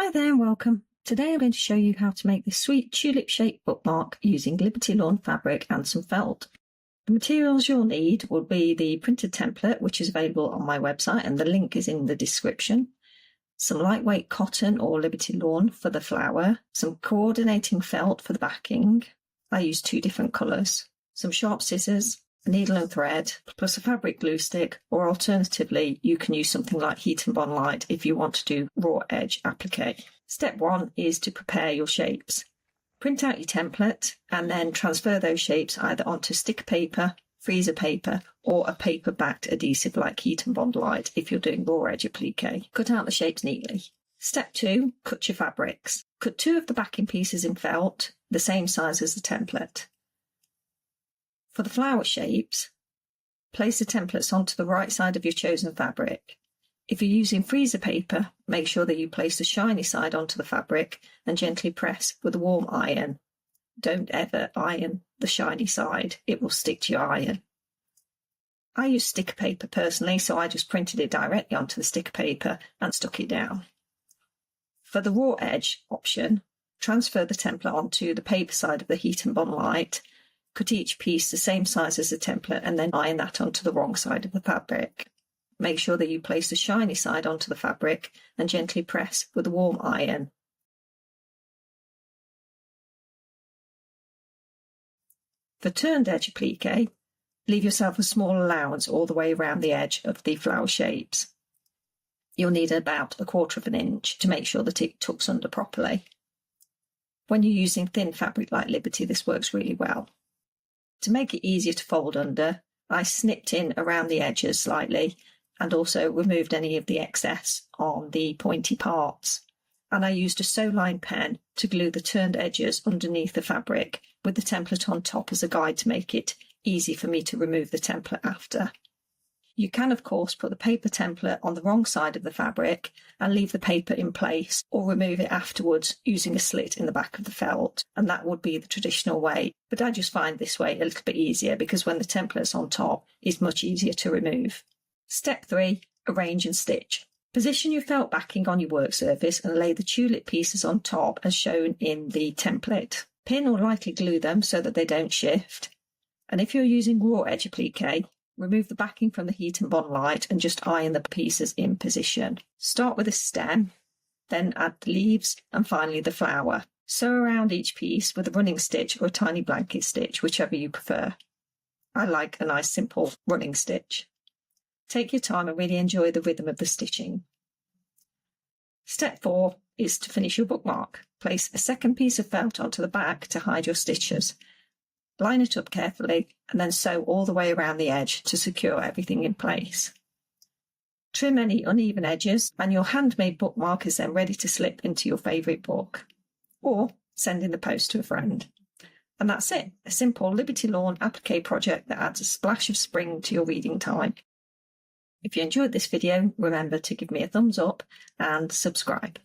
Hi there and welcome. Today I'm going to show you how to make this sweet tulip-shaped bookmark using Liberty Lawn fabric and some felt. The materials you'll need will be the printed template, which is available on my website and the link is in the description, some lightweight cotton or Liberty Lawn for the flower, some coordinating felt for the backing. I use 2 different colours, some sharp scissors, a needle and thread, plus a fabric glue stick, or alternatively you can use something like heat and bond light if you want to do raw edge applique. Step 1 is to prepare your shapes. Print out your template and then transfer those shapes either onto stick paper, freezer paper, or a paper backed adhesive like heat and bond light if you're doing raw edge applique. Cut out the shapes neatly. Step 2, cut your fabrics. Cut 2 of the backing pieces in felt, the same size as the template. For the flower shapes, place the templates onto the right side of your chosen fabric. If you're using freezer paper, make sure that you place the shiny side onto the fabric and gently press with a warm iron. Don't ever iron the shiny side, it will stick to your iron. I use sticker paper personally, so I just printed it directly onto the sticker paper and stuck it down. For the raw edge option, transfer the template onto the paper side of the heat and bond light. Cut each piece the same size as the template and then iron that onto the wrong side of the fabric. Make sure that you place the shiny side onto the fabric and gently press with a warm iron. For turned edge applique, leave yourself a small allowance all the way around the edge of the flower shapes. You'll need about 1/4 inch to make sure that it tucks under properly. When you're using thin fabric like Liberty, this works really well. To make it easier to fold under, I snipped in around the edges slightly and also removed any of the excess on the pointy parts. And I used a sewline pen to glue the turned edges underneath the fabric with the template on top as a guide to make it easy for me to remove the template after. You can of course put the paper template on the wrong side of the fabric and leave the paper in place or remove it afterwards using a slit in the back of the felt, and that would be the traditional way, but I just find this way a little bit easier because when the template's on top it's much easier to remove. Step 3, arrange and stitch. Position your felt backing on your work surface and lay the tulip pieces on top as shown in the template. Pin or lightly glue them so that they don't shift, and if you're using raw edge applique, remove the backing from the heat and bond light and just iron the pieces in position. Start with a stem, then add the leaves and finally the flower. Sew around each piece with a running stitch or a tiny blanket stitch, whichever you prefer. I like a nice simple running stitch. Take your time and really enjoy the rhythm of the stitching. Step 4 is to finish your bookmark. Place a second piece of felt onto the back to hide your stitches. Line it up carefully and then sew all the way around the edge to secure everything in place. Trim any uneven edges and your handmade bookmark is then ready to slip into your favourite book or send in the post to a friend. And that's it, a simple Liberty Lawn applique project that adds a splash of spring to your reading time. If you enjoyed this video, remember to give me a thumbs up and subscribe.